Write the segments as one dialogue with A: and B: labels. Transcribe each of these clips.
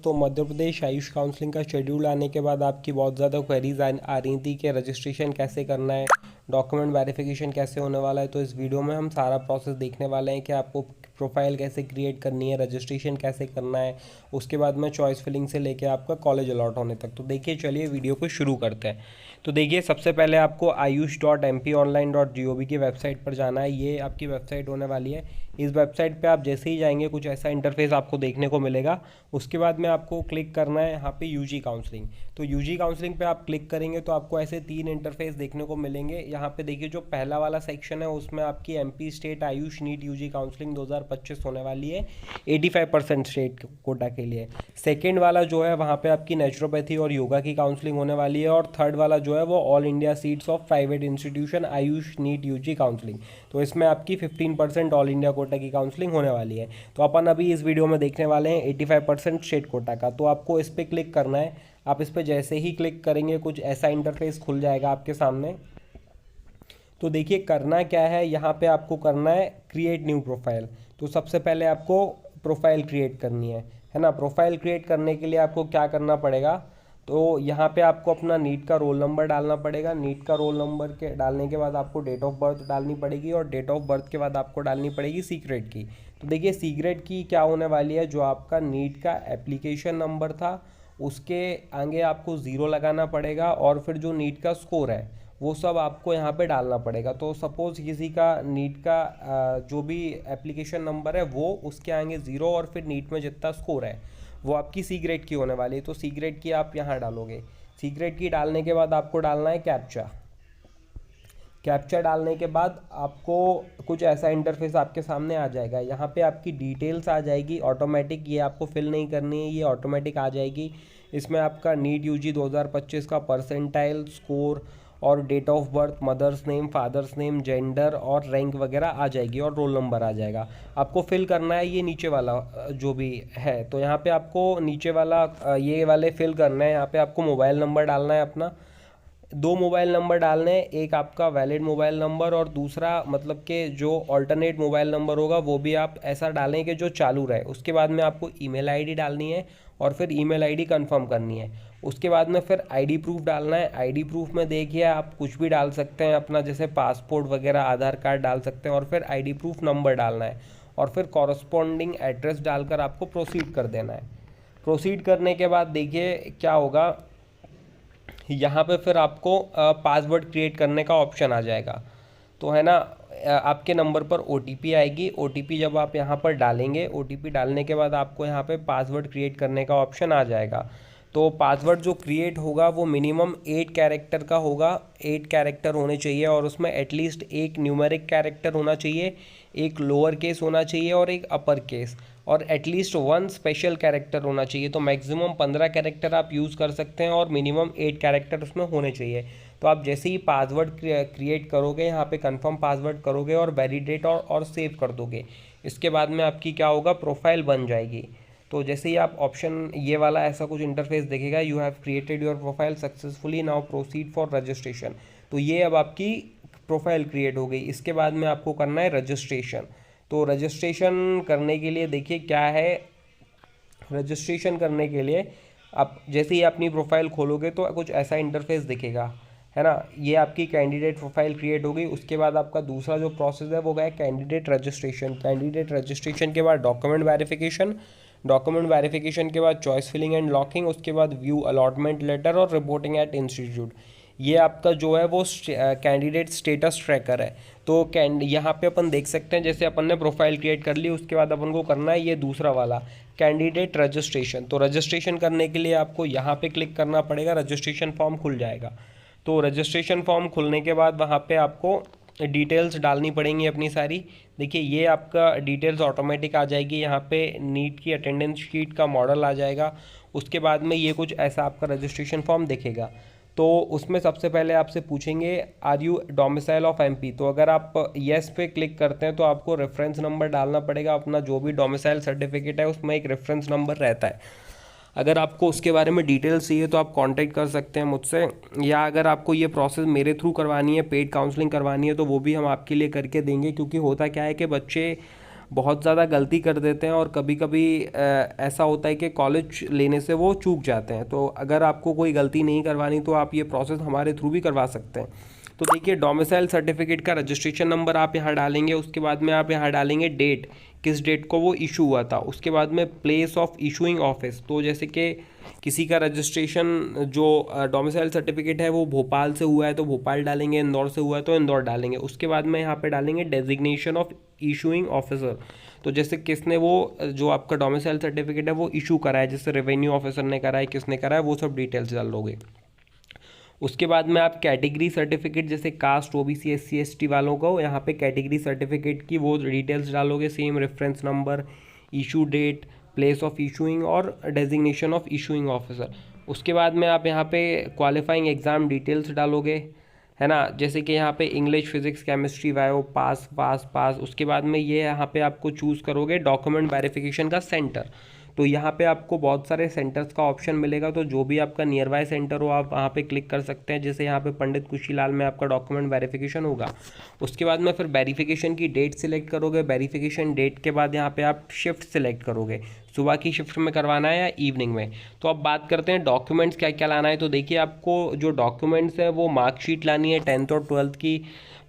A: दोस्तों, मध्य प्रदेश आयुष काउंसलिंग का शेड्यूल आने के बाद आपकी बहुत ज़्यादा क्वेरीज आ रही थी कि रजिस्ट्रेशन कैसे करना है, डॉक्यूमेंट वेरिफिकेशन कैसे होने वाला है। तो इस वीडियो में हम सारा प्रोसेस देखने वाले हैं कि आपको प्रोफाइल कैसे क्रिएट करनी है, रजिस्ट्रेशन कैसे करना है, उसके बाद में चॉइस फिलिंग से लेके आपका कॉलेज अलॉट होने तक। तो देखिए, चलिए वीडियो को शुरू करते हैं। तो देखिए, सबसे पहले आपको ayush.mponline.gov की वेबसाइट पर जाना है। ये आपकी वेबसाइट होने वाली है। इस वेबसाइट पे आप जैसे ही जाएंगे कुछ ऐसा इंटरफेस आपको देखने को मिलेगा। उसके बाद में आपको क्लिक करना है यहाँ पे यूजी काउंसलिंग। तो यूजी काउंसलिंग पे आप क्लिक करेंगे तो आपको ऐसे 3 इंटरफेस देखने को मिलेंगे। यहाँ पे देखिए, जो पहला वाला सेक्शन है उसमें आपकी MP state AYUSH NEET UG counselling 2025 होने वाली है 85% स्टेट कोटा के लिए। सेकेंड वाला जो है वहाँ पे आपकी नेचुरोपैथी और योगा की काउंसलिंग होने वाली है। और थर्ड वाला जो है वो all India seats of private institution AYUSH NEET UG counselling. तो इसमें आपकी 15% ऑल इंडिया कोटा की काउंसलिंग होने वाली है। तो अपन अभी इस वीडियो में देखने वाले हैं 85% स्टेट कोटा का। तो आपको इस पर क्लिक करना है। आप इस पर जैसे ही क्लिक करेंगे कुछ ऐसा इंटरफेस खुल जाएगा आपके सामने। तो देखिए, करना क्या है, यहाँ पे आपको करना है क्रिएट न्यू प्रोफाइल। तो सबसे पहले आपको प्रोफाइल क्रिएट करनी है ना। प्रोफाइल क्रिएट करने के लिए आपको क्या करना पड़ेगा, तो यहाँ पे आपको अपना नीट का रोल नंबर डालना पड़ेगा। नीट का रोल नंबर के डालने के बाद आपको डेट ऑफ बर्थ डालनी पड़ेगी और डेट ऑफ बर्थ के बाद आपको डालनी पड़ेगी सीक्रेट की। तो देखिए, सीक्रेट की क्या होने वाली है, जो आपका नीट का एप्लीकेशन नंबर था उसके आगे आपको 0 लगाना पड़ेगा और फिर जो नीट का स्कोर है वो सब आपको यहाँ पे डालना पड़ेगा। तो सपोज़ किसी का नीट का जो भी एप्लीकेशन नंबर है वो उसके आगे 0 और फिर नीट में जितना स्कोर है वो आपकी सी ग्रेड की होने वाली है। तो सी ग्रेड की आप यहाँ डालोगे। सी ग्रेड की डालने के बाद आपको डालना है कैप्चा। कैप्चा डालने के बाद आपको कुछ ऐसा इंटरफेस आपके सामने आ जाएगा। यहाँ पे आपकी डिटेल्स आ जाएगी ऑटोमेटिक, ये आपको फिल नहीं करनी है, ये ऑटोमेटिक आ जाएगी। इसमें आपका नीट यूजी 2025 का परसेंटाइल स्कोर और date of birth, mother's name, father's name, gender और रैंक वगैरह आ जाएगी और रोल नंबर आ जाएगा। आपको फिल करना है ये नीचे वाला जो भी है। तो यहाँ पे आपको नीचे वाला ये वाले फिल करना है। यहाँ पे आपको मोबाइल नंबर डालना है अपना। 2 मोबाइल नंबर डालने हैं, एक आपका वैलिड मोबाइल नंबर और दूसरा मतलब कि जो ऑल्टरनेट मोबाइल नंबर होगा वो भी आप ऐसा डालें कि जो चालू रहे। उसके बाद में आपको ईमेल आईडी डालनी है और फिर ईमेल आईडी कंफर्म करनी है। उसके बाद में फिर आईडी प्रूफ डालना है। आईडी प्रूफ में देखिए आप कुछ भी डाल सकते हैं अपना, जैसे पासपोर्ट वगैरह, आधार कार्ड डाल सकते हैं और फिर आईडी प्रूफ नंबर डालना है और फिर कॉरस्पॉन्डिंग एड्रेस डालकर आपको प्रोसीड कर देना है। प्रोसीड करने के बाद देखिए क्या होगा, यहाँ पे फिर आपको पासवर्ड क्रिएट करने का ऑप्शन आ जाएगा। तो है ना, आपके नंबर पर ओटीपी आएगी। ओटीपी जब आप यहाँ पर डालेंगे, ओटीपी डालने के बाद आपको यहाँ पे पासवर्ड क्रिएट करने का ऑप्शन आ जाएगा। तो पासवर्ड जो क्रिएट होगा वो मिनिमम 8 कैरेक्टर का होगा। 8 कैरेक्टर होने चाहिए और उसमें एटलीस्ट एक न्यूमेरिक कैरेक्टर होना चाहिए, एक लोअर केस होना चाहिए और एक अपर केस, और एटलीस्ट 1 स्पेशल कैरेक्टर होना चाहिए। तो मैक्सिमम 15 कैरेक्टर आप यूज़ कर सकते हैं और मिनिमम 8 कैरेक्टर उसमें होने चाहिए। तो आप जैसे ही पासवर्ड क्रिएट करोगे, यहाँ पे कंफर्म पासवर्ड करोगे और वैलिडेट और सेव कर दोगे, इसके बाद में आपकी क्या होगा, प्रोफाइल बन जाएगी। तो जैसे ही आप ऑप्शन ये वाला ऐसा कुछ इंटरफेस देखेगा, you have created your profile successfully, now proceed for registration. तो ये अब आपकी प्रोफाइल क्रिएट हो गई। इसके बाद में आपको करना है रजिस्ट्रेशन। तो रजिस्ट्रेशन करने के लिए देखिए क्या है, रजिस्ट्रेशन करने के लिए आप जैसे ही अपनी प्रोफाइल खोलोगे तो कुछ ऐसा इंटरफेस दिखेगा, है ना। ये आपकी कैंडिडेट प्रोफाइल क्रिएट हो गई। उसके बाद आपका दूसरा जो प्रोसेस है वो गया कैंडिडेट रजिस्ट्रेशन। कैंडिडेट रजिस्ट्रेशन के बाद डॉक्यूमेंट वेरिफिकेशन, डॉक्यूमेंट वेरिफिकेशन के बाद चॉइस फिलिंग एंड लॉकिंग, उसके बाद व्यू अलॉटमेंट लेटर और रिपोर्टिंग एट इंस्टीट्यूट। ये आपका जो है वो कैंडिडेट स्टेटस ट्रैकर है। तो यहाँ पे अपन देख सकते हैं, जैसे अपन ने प्रोफाइल क्रिएट कर ली, उसके बाद अपन को करना है ये दूसरा वाला कैंडिडेट रजिस्ट्रेशन। तो रजिस्ट्रेशन करने के लिए आपको यहाँ पे क्लिक करना पड़ेगा, रजिस्ट्रेशन फॉर्म खुल जाएगा। तो रजिस्ट्रेशन फॉर्म खुलने के बाद वहाँ पे आपको डिटेल्स डालनी पड़ेंगी अपनी सारी। देखिए, ये आपका डिटेल्स ऑटोमेटिक आ जाएगी। यहाँ पे नीट की अटेंडेंस शीट का मॉडल आ जाएगा। उसके बाद में ये कुछ ऐसा आपका रजिस्ट्रेशन फॉर्म दिखेगा। तो उसमें सबसे पहले आपसे पूछेंगे are you domicile of MP. तो अगर आप येस पे क्लिक करते हैं तो आपको रेफरेंस नंबर डालना पड़ेगा अपना, जो भी डोमिसाइल सर्टिफिकेट है उसमें एक रेफरेंस नंबर रहता है। अगर आपको उसके बारे में डिटेल्स चाहिए तो आप कांटेक्ट कर सकते हैं मुझसे, या अगर आपको ये प्रोसेस मेरे थ्रू करवानी है, पेड काउंसलिंग करवानी है, तो वो भी हम आपके लिए करके देंगे। क्योंकि होता क्या है कि बच्चे बहुत ज़्यादा गलती कर देते हैं और कभी कभी ऐसा होता है कि कॉलेज लेने से वो चूक जाते हैं। तो अगर आपको कोई गलती नहीं करवानी तो आप ये प्रोसेस हमारे थ्रू भी करवा सकते हैं। तो देखिए, डोमिसाइल सर्टिफिकेट का रजिस्ट्रेशन नंबर आप यहाँ डालेंगे, उसके बाद में आप यहाँ डालेंगे डेट, किस डेट को वो इशू हुआ था, उसके बाद में प्लेस ऑफ इशूइंग ऑफिस। तो जैसे कि किसी का रजिस्ट्रेशन जो डोमिसाइल सर्टिफिकेट है वो भोपाल से हुआ है तो भोपाल डालेंगे, इंदौर से हुआ है तो इंदौर डालेंगे। उसके बाद में यहाँ पे डालेंगे डेजिग्नेशन ऑफ इशूइंग ऑफिसर। तो जैसे किसने वो जो आपका डोमिसाइल सर्टिफिकेट है वो इशू करा है, जैसे रेवेन्यू ऑफिसर ने करा है, किसने करा है, वो सब डिटेल्स डाल दोगे। उसके बाद में आप कैटेगरी सर्टिफिकेट, जैसे कास्ट, ओबीसी, एससी, एसटी वालों को यहाँ पे कैटेगरी सर्टिफिकेट की वो डिटेल्स डालोगे, same reference number, issue date, place of issuing और डेजिग्नेशन ऑफ इशूइंग ऑफिसर। उसके बाद में आप यहाँ पे क्वालिफाइंग एग्ज़ाम डिटेल्स डालोगे, है ना, जैसे कि यहाँ पे इंग्लिश, फिजिक्स, केमिस्ट्री, बायो, पास पास पास। उसके बाद में ये यहाँ पे आपको चूज़ करोगे डॉक्यूमेंट वेरिफिकेशन का सेंटर। तो यहाँ पे आपको बहुत सारे सेंटर्स का ऑप्शन मिलेगा, तो जो भी आपका नियर बाय सेंटर हो आप वहाँ पे क्लिक कर सकते हैं। जैसे यहाँ पे पंडित कुशीलाल में आपका डॉक्यूमेंट वेरिफिकेशन होगा। उसके बाद में फिर वेरिफिकेशन की डेट सिलेक्ट करोगे। वेरिफिकेशन डेट के बाद यहाँ पे आप शिफ्ट सिलेक्ट करोगे, सुबह की शिफ्ट में करवाना है या इवनिंग में। तो अब बात करते हैं डॉक्यूमेंट्स क्या क्या लाना है। तो देखिए, आपको जो डॉक्यूमेंट्स है वो मार्कशीट लानी है 10th और 12th की,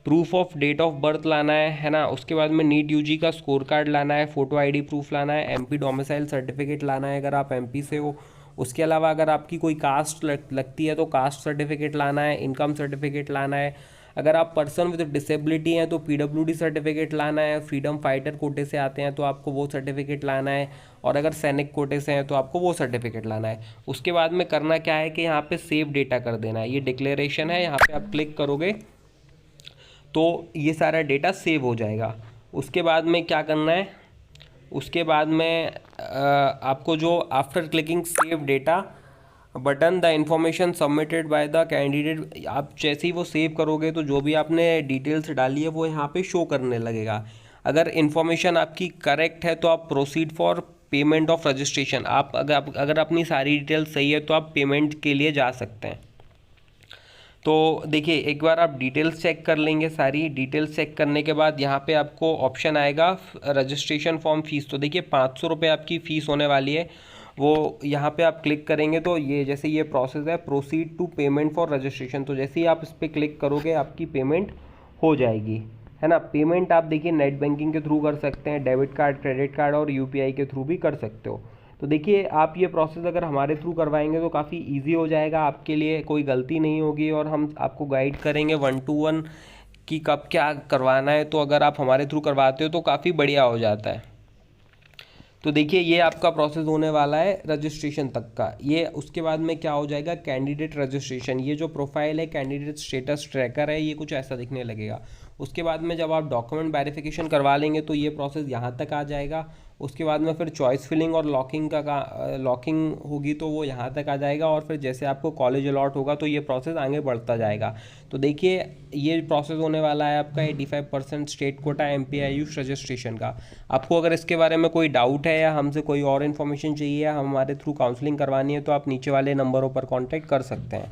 A: proof of date of birth लाना है ना। उसके बाद में नीट यूजी का स्कोर कार्ड लाना है, फोटो आईडी प्रूफ लाना है, एमपी डोमिसाइल सर्टिफिकेट लाना है अगर आप एमपी से हो। उसके अलावा अगर आपकी कोई कास्ट लगती है तो कास्ट सर्टिफिकेट लाना है, इनकम सर्टिफिकेट लाना है। अगर आप पर्सन विद डिसेबिलिटी हैं तो पीडब्ल्यूडी सर्टिफिकेट लाना है। फ्रीडम फाइटर कोटे से आते हैं तो आपको वो सर्टिफिकेट लाना है, और अगर सैनिक कोटे से हैं तो आपको वो सर्टिफिकेट लाना है। उसके बाद में करना क्या है कि यहाँ पे सेव डेटा कर देना है। ये डिक्लेरेशन है, यहाँ पे आप क्लिक करोगे तो ये सारा डेटा सेव हो जाएगा। उसके बाद में क्या करना है, उसके बाद में आपको जो after clicking save data button the information submitted by the candidate, आप जैसे ही वो सेव करोगे तो जो भी आपने डिटेल्स डाली है वो यहाँ पे शो करने लगेगा। अगर इन्फॉर्मेशन आपकी करेक्ट है तो आप proceed for payment of registration, आप अगर अपनी सारी डिटेल्स सही है तो आप पेमेंट के लिए जा सकते हैं। तो देखिए, एक बार आप डिटेल्स चेक कर लेंगे, सारी डिटेल्स चेक करने के बाद यहाँ पे आपको ऑप्शन आएगा रजिस्ट्रेशन फॉर्म फीस। तो देखिए 500 रुपये आपकी फ़ीस होने वाली है, वो यहाँ पे आप क्लिक करेंगे तो ये जैसे ये प्रोसेस है, proceed to payment for registration. तो जैसे ही आप इस पर क्लिक करोगे आपकी पेमेंट हो जाएगी, है ना। पेमेंट आप देखिए नेट बैंकिंग के थ्रू कर सकते हैं, डेबिट कार्ड, क्रेडिट कार्ड और यूपीआई के थ्रू भी कर सकते हो। तो देखिए, आप ये प्रोसेस अगर हमारे थ्रू करवाएंगे तो काफ़ी इजी हो जाएगा आपके लिए, कोई गलती नहीं होगी और हम आपको गाइड करेंगे 1 to 1 कि कब क्या करवाना है। तो अगर आप हमारे थ्रू करवाते हो तो काफ़ी बढ़िया हो जाता है। तो देखिए, ये आपका प्रोसेस होने वाला है रजिस्ट्रेशन तक का। ये उसके बाद में क्या हो जाएगा, कैंडिडेट रजिस्ट्रेशन। ये जो प्रोफाइल है, कैंडिडेट स्टेटस ट्रैकर है, ये कुछ ऐसा दिखने लगेगा। उसके बाद में जब आप डॉक्यूमेंट वेरिफिकेशन करवा लेंगे तो ये प्रोसेस यहाँ तक आ जाएगा। उसके बाद में फिर चॉइस फिलिंग और लॉकिंग होगी तो वो यहाँ तक आ जाएगा, और फिर जैसे आपको कॉलेज अलॉट होगा तो ये प्रोसेस आगे बढ़ता जाएगा। तो देखिए, ये प्रोसेस होने वाला है आपका 85% state quota MP Ayush registration का। आपको अगर इसके बारे में कोई डाउट है या हमसे कोई और इन्फॉर्मेशन चाहिए या हमारे थ्रू काउंसलिंग करवानी है तो आप नीचे वाले नंबरों पर कॉन्टैक्ट कर सकते हैं।